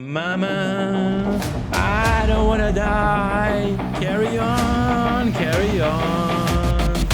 Mama, I don't wanna die. Carry on, carry on.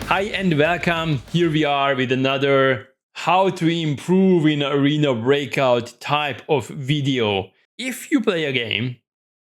Hi and welcome. Here we are with another how to improve in arena breakout type of video. If you play a game,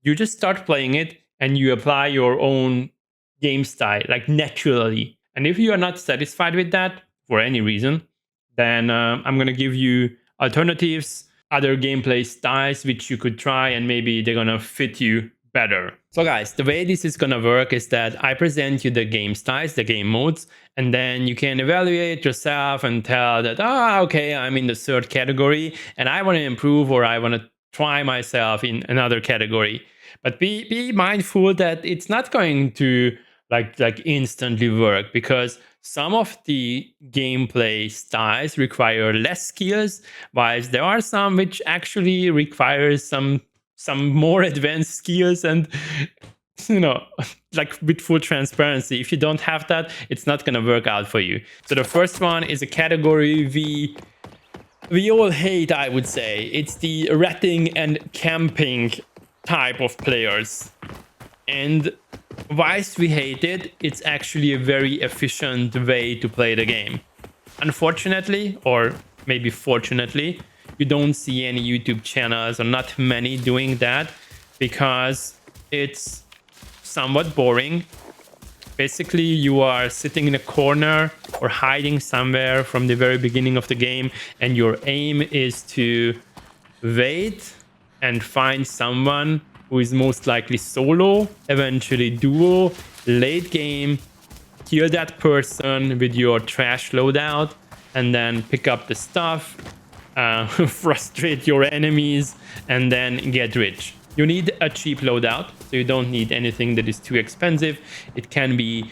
you just start playing it and you apply your own game style, like naturally. And if you are not satisfied with that for any reason, then I'm going to give you alternatives, other gameplay styles which you could try, and maybe they're going to fit you better. So guys, the way this is going to work is that I present you the game styles, the game modes, and then you can evaluate yourself and tell that, okay, I'm in the third category and I want to improve, or I want to try myself in another category. But be mindful that it's not going to like instantly work, because some of the gameplay styles require less skills, while there are some which actually require some more advanced skills. And like with full transparency, if you don't have that, it's not going to work out for you. So the first one is a category we all hate, I would say. It's the ratting and camping type of players. And whilst we hate it, it's actually a very efficient way to play the game. Unfortunately, or maybe fortunately, you don't see any YouTube channels, or not many, doing that, because it's somewhat boring. Basically, you are sitting in a corner or hiding somewhere from the very beginning of the game, and your aim is to wait and find someone who is most likely solo, eventually duo, late game, kill that person with your trash loadout, and then pick up the stuff, frustrate your enemies, and then get rich. You need a cheap loadout, so you don't need anything that is too expensive. It can be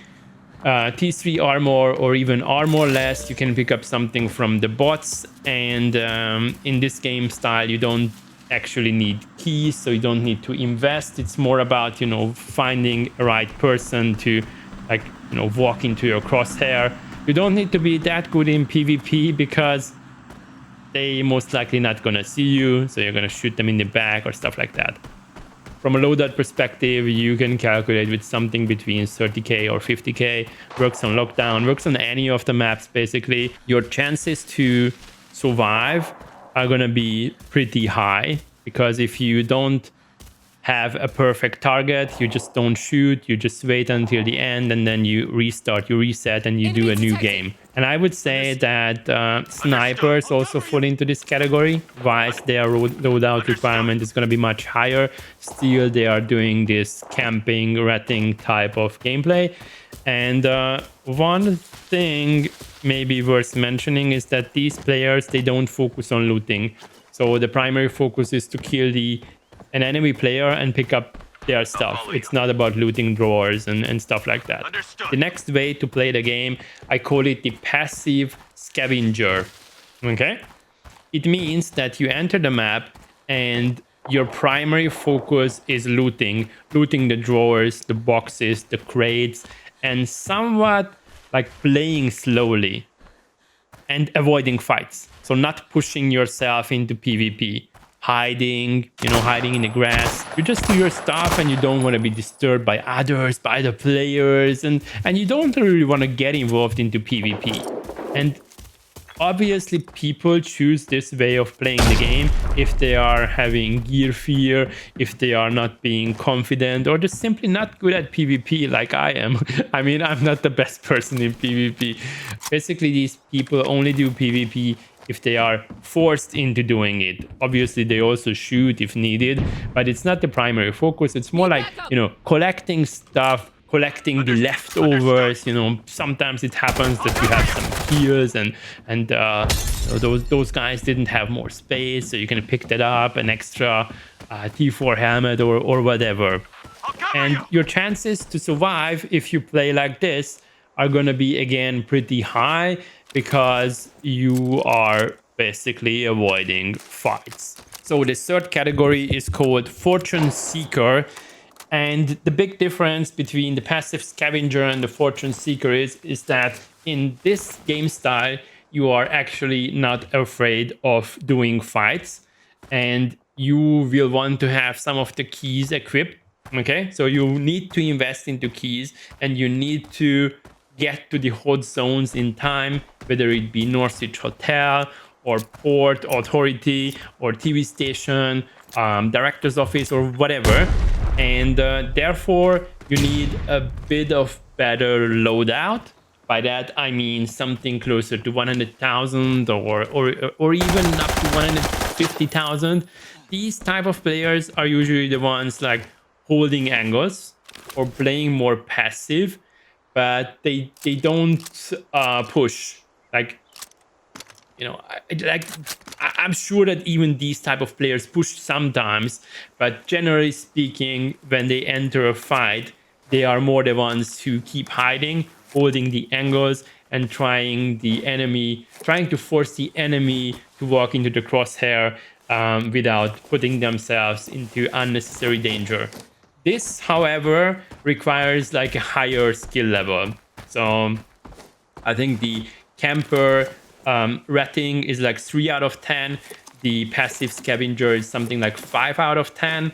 T3 armor or even armor less. You can pick up something from the bots, and in this game style you don't actually need keys, so you don't need to invest. It's more about finding a right person to walk into your crosshair. You don't need to be that good in PvP, because they most likely not gonna see you, so you're gonna shoot them in the back or stuff like that. From a loadout perspective, you can calculate with something between 30k or 50k. Works on lockdown, works on any of the maps. Basically, your chances to survive are gonna be pretty high, because if you don't have a perfect target, you just don't shoot, you just wait until the end, and then you restart, you reset, and you do a new game. And I would say that snipers also fall into this category, whilst their loadout requirement is going to be much higher. Still, they are doing this camping, ratting type of gameplay. And one thing maybe worth mentioning is that these players, they don't focus on looting. So the primary focus is to kill an enemy player and pick up their stuff. It's not about looting drawers and stuff like that. Understood. The next way to play the game, I call it the passive scavenger. Okay? It means that you enter the map and your primary focus is looting the drawers, the boxes, the crates, and somewhat like playing slowly and avoiding fights. So not pushing yourself into PvP. Hiding in the grass. You just do your stuff, and you don't want to be disturbed by others, by the players, and you don't really want to get involved into PvP. And obviously people choose this way of playing the game if they are having gear fear, if they are not being confident, or just simply not good at PvP like I am. I mean, I'm not the best person in PvP. Basically, these people only do PvP if they are forced into doing it. Obviously, they also shoot if needed, but it's not the primary focus. It's more like, collecting stuff, collecting the leftovers. Sometimes it happens that you have some kills, and those guys didn't have more space, so you can pick that up, an extra T4 helmet or whatever. And your chances to survive if you play like this are gonna be, again, pretty high, because you are basically avoiding fights. So the third category is called Fortune Seeker. And the big difference between the passive Scavenger and the Fortune Seeker is that in this game style, you are actually not afraid of doing fights, and you will want to have some of the keys equipped. Okay, so you need to invest into keys, and you need to get to the hot zones in time, whether it be Northwich Hotel or Port Authority or TV station, director's office, or whatever. And therefore, you need a bit of better loadout. By that, I mean something closer to 100,000 or even up to 150,000. These type of players are usually the ones like holding angles or playing more passive, but they don't push. Like, you know, I'm sure that even these type of players push sometimes, but generally speaking, when they enter a fight, they are more the ones who keep hiding, holding the angles, and trying to force the enemy to walk into the crosshair without putting themselves into unnecessary danger. This, however, requires like a higher skill level. So I think the camper rating is like 3 out of 10. The passive Scavenger is something like 5 out of 10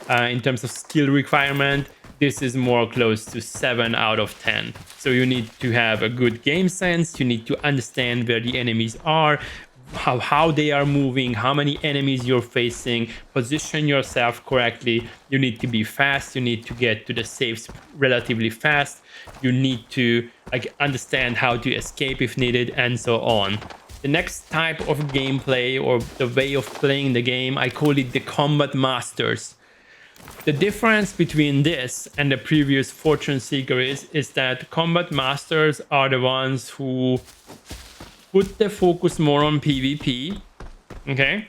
in terms of skill requirement. This is more close to 7 out of 10. So you need to have a good game sense. You need to understand where the enemies are, how they are moving, how many enemies you're facing, position yourself correctly. You need to be fast. You need to get to the safes relatively fast. You need to understand how to escape if needed, and so on. The next type of gameplay, or the way of playing the game, I call it the Combat Masters. The difference between this and the previous Fortune Seeker is that Combat Masters are the ones who put the focus more on PvP. Okay,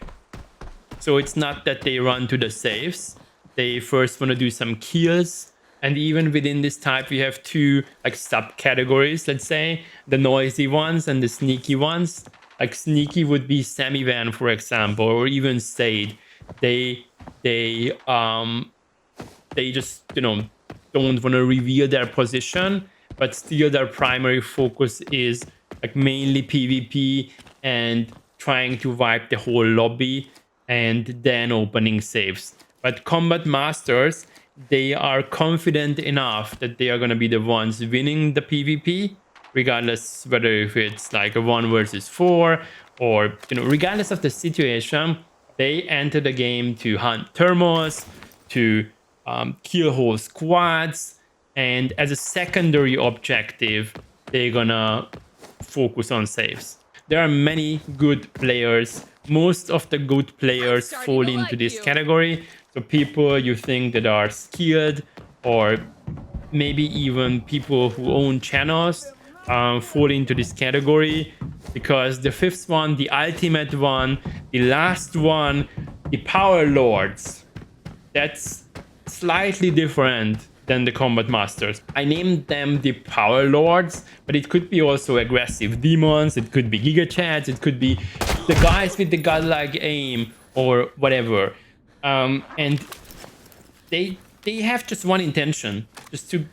so it's not that they run to the safes. They first want to do some kills. And even within this type, we have two subcategories, let's say, the noisy ones and the sneaky ones. Like sneaky would be Samivan, for example, or even Sade. They just, don't want to reveal their position, but still their primary focus is mainly PvP and trying to wipe the whole lobby and then opening saves. But Combat Masters, they are confident enough that they are going to be the ones winning the PvP, regardless whether if it's like a 1 versus 4 or, regardless of the situation. They enter the game to hunt thermals, to kill whole squads, and as a secondary objective, they're gonna focus on saves. There are many good players. Most of the good players fall into this category. So people you think that are skilled, or maybe even people who own channels, fall into this category, because the fifth one, the ultimate one, the last one, the Powerlords, that's slightly different than the Combat Masters. I named them the Powerlords, but it could be also aggressive demons, it could be Giga Chads, it could be the guys with the godlike aim, or whatever. And they have just one intention, just to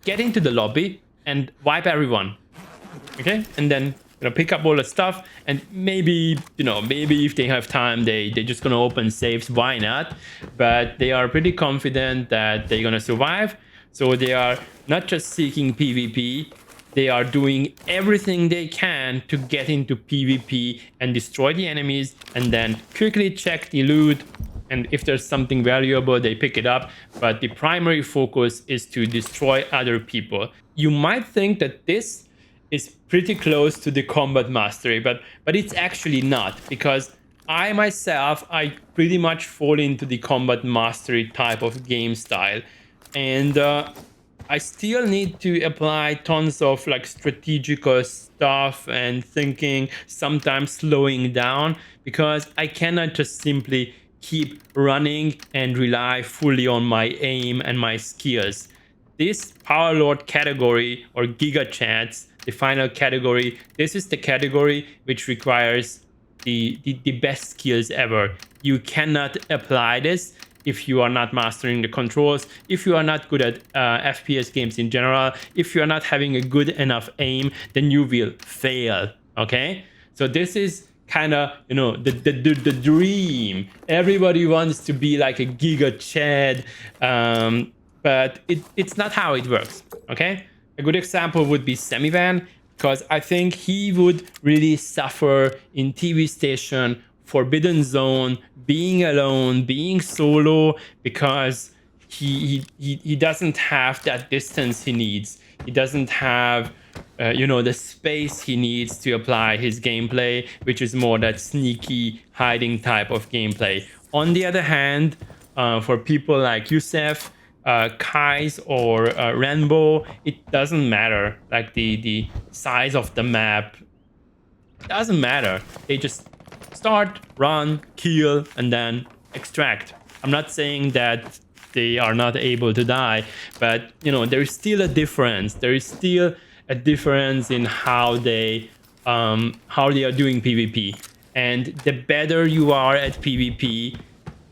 get into the lobby and wipe everyone. Okay, and then pick up all the stuff, and maybe if they have time, they just gonna open saves. Why not? But they are pretty confident that they're gonna survive. So they are not just seeking PvP, they are doing everything they can to get into PvP and destroy the enemies, and then quickly check the loot, and if there's something valuable, they pick it up. But the primary focus is to destroy other people. You might think that this is pretty close to the Combat Mastery, but it's actually not, because I myself, I pretty much fall into the Combat Mastery type of game style, and I still need to apply tons of strategical stuff and thinking, sometimes slowing down, because I cannot just simply keep running and rely fully on my aim and my skills. This Powerlord category, or Giga Chats, the final category, this is the category which requires the best skills ever. You cannot apply this if you are not mastering the controls, if you are not good at FPS games in general, if you are not having a good enough aim, then you will fail. Okay, so this is kind of, you know, the dream. Everybody wants to be like a Giga Chad, but it's not how it works. Okay, a good example would be Semivan, because I think he would really suffer in TV station, Forbidden Zone, being alone, being solo, because he doesn't have that distance he needs. He doesn't have you know, the space he needs to apply his gameplay, which is more that sneaky hiding type of gameplay. On the other hand, for people like Yusef, Kais, or Rainbow, it doesn't matter. Like the size of the map doesn't matter. They just start, run, kill, and then extract. I'm not saying that they are not able to die, but you know, there is still a difference. There is still a difference in how they are doing PvP. And the better you are at PvP,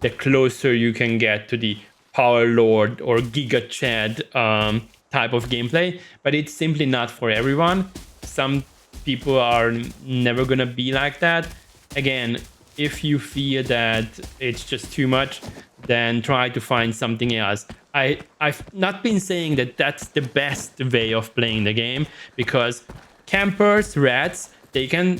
the closer you can get to the Powerlord or Giga Chad type of gameplay. But it's simply not for everyone. Some people are never gonna be like that. Again, if you feel that it's just too much, then try to find something else. I've not been saying that that's the best way of playing the game, because campers, rats, they can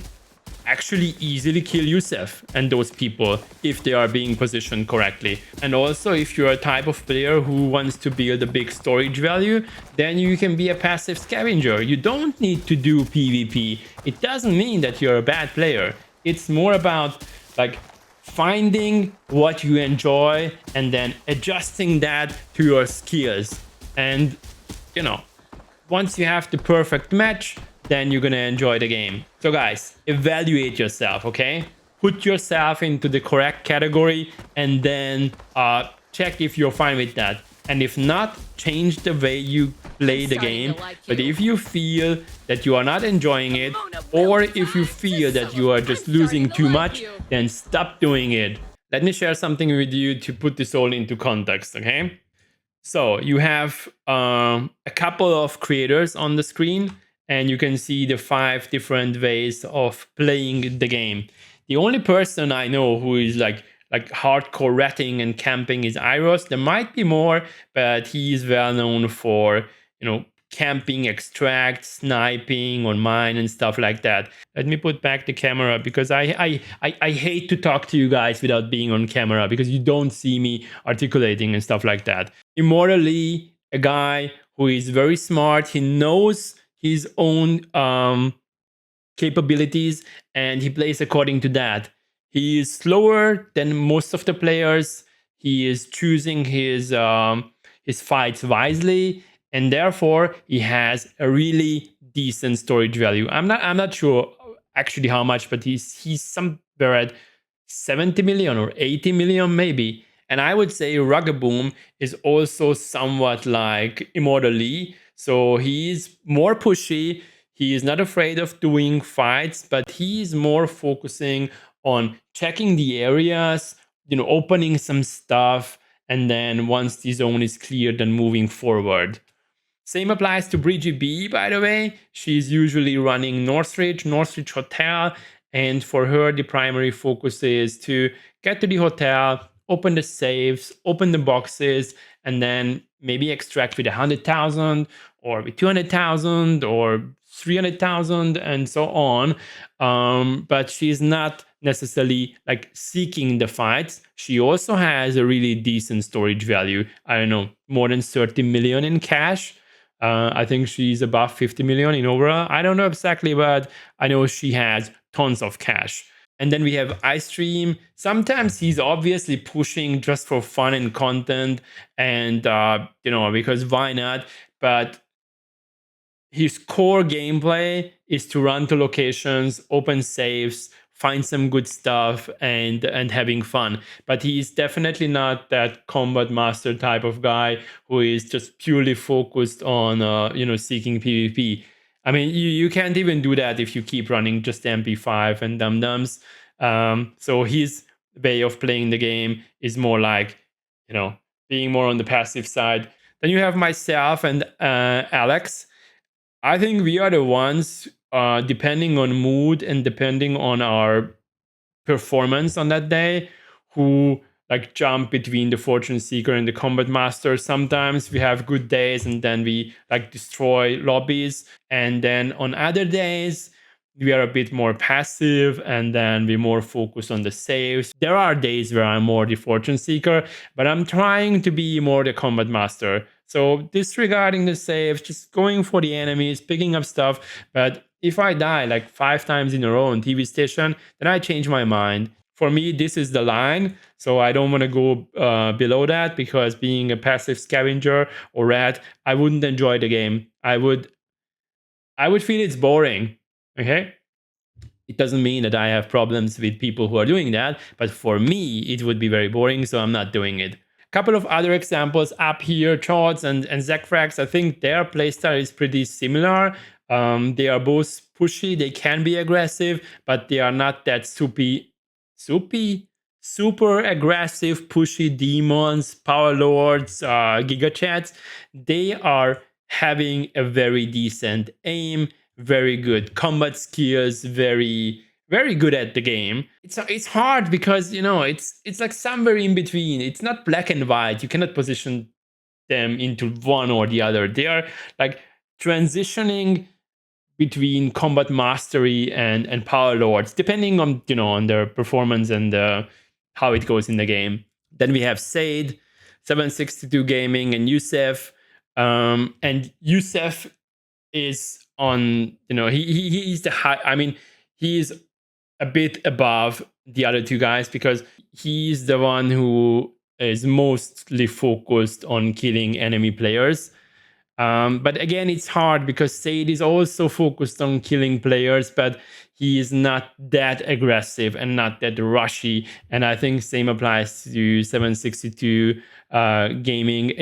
actually easily kill Yusef and those people if they are being positioned correctly. And also, if you're a type of player who wants to build a big storage value, then you can be a passive scavenger. You don't need to do PvP. It doesn't mean that you're a bad player. It's more about like finding what you enjoy and then adjusting that to your skills. And you know, once you have the perfect match, then you're gonna enjoy the game. So guys, evaluate yourself, okay? Put yourself into the correct category and then check if you're fine with that. And if not, change the way you play the game. But if you feel that you are not enjoying it, or if you feel that you are just losing too much, then stop doing it. Let me share something with you to put this all into context, okay? So you have a couple of creators on the screen, and you can see the 5 different ways of playing the game. The only person I know who is like hardcore ratting and camping is Iros. There might be more, but he is well known for, you know, camping, extract, sniping on mine and stuff like that. Let me put back the camera, because I hate to talk to you guys without being on camera, because you don't see me articulating and stuff like that. Immortally, a guy who is very smart. He knows his own capabilities and he plays according to that. He is slower than most of the players. He is choosing his fights wisely, and therefore he has a really decent storage value. I'm not sure actually how much, but he's somewhere at 70 million or 80 million maybe. And I would say Ruggaboom is also somewhat like Immortally. So he's more pushy. He is not afraid of doing fights, but he's more focusing on checking the areas, you know, opening some stuff, and then once the zone is cleared, then moving forward. Same applies to Bridgie B, by the way. She's usually running Northridge Hotel, and for her, the primary focus is to get to the hotel, open the safes, open the boxes, and then maybe extract with 100,000 or with 200,000 or 300,000 and so on. But she's not necessarily like seeking the fights. She also has a really decent storage value. I don't know, more than 30 million in cash. I think she's above 50 million in overall. I don't know exactly, but I know she has tons of cash. And then we have iStream. Sometimes he's obviously pushing just for fun and content, and you know, because why not? But his core gameplay is to run to locations, open safes, find some good stuff, and having fun. But he's definitely not that combat master type of guy who is just purely focused on you know, seeking PvP. I mean, you can't even do that if you keep running just MP5 and dum-dums. So his way of playing the game is more like you know, being more on the passive side. Then you have myself and Alex. I think we are the ones, depending on mood and depending on our performance on that day, who like jump between the fortune seeker and the combat master. Sometimes we have good days and then we like destroy lobbies, and then on other days we are a bit more passive and then we more focus on the saves. There are days where I'm more the fortune seeker, but I'm trying to be more the combat master. So disregarding the saves, just going for the enemies, picking up stuff. But if I die like 5 times in a row on TV station, then I change my mind. For me, this is the line. So I don't want to go below that, because being a passive scavenger or rat, I wouldn't enjoy the game. I would feel it's boring. Okay. It doesn't mean that I have problems with people who are doing that, but for me, it would be very boring, so I'm not doing it. A couple of other examples up here, Charts and Zekfrax. I think their playstyle is pretty similar. They are both pushy, they can be aggressive, but they are not that super aggressive, pushy demons, Powerlords, Giga Chats. They are having a very decent aim, very good combat skills, very good at the game. It's hard because, you know, it's like somewhere in between. It's not black and white. You cannot position them into one or the other. They are like transitioning between combat mastery and power lords, depending on, you know, on their performance and how it goes in the game. Then we have Said, 762 Gaming, and Yusef. And Yusef is on, you know, he's the high. I mean, he is a bit above the other two guys because he's the one who is mostly focused on killing enemy players. But again, it's hard because Said is also focused on killing players, but he is not that aggressive and not that rushy. And I think same applies to 762 Gaming.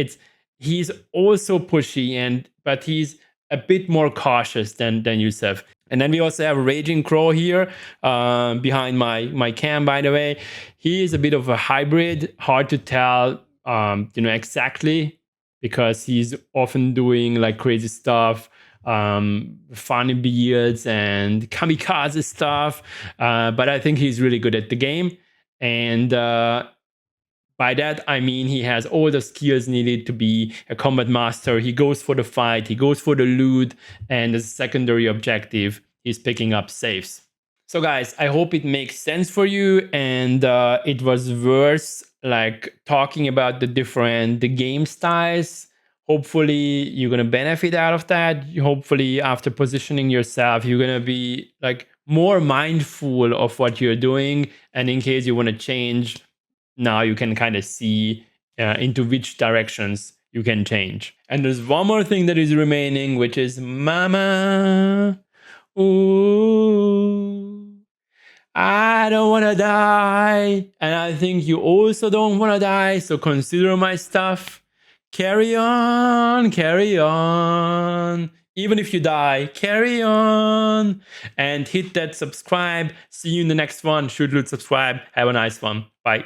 He's also pushy, but he's a bit more cautious than Yusef. And then we also have Raging Crow here behind my cam, by the way. He is a bit of a hybrid, hard to tell exactly, because he's often doing like crazy stuff, funny beards and kamikaze stuff. But I think he's really good at the game. And by that, I mean he has all the skills needed to be a combat master. He goes for the fight, he goes for the loot, and as a secondary objective, he's picking up saves. So guys, I hope it makes sense for you, and it was worth like talking about the game styles. Hopefully you're gonna benefit out of that. Hopefully after positioning yourself, you're gonna be like more mindful of what you're doing, and in case you want to change, now you can kind of see into which directions you can change. And there's one more thing that is remaining, which is Mama. Ooh, I don't want to die. And I think you also don't want to die. So consider my stuff. Carry on, carry on. Even if you die, carry on. And hit that subscribe. See you in the next one. Shoot, loot, subscribe. Have a nice one. Bye.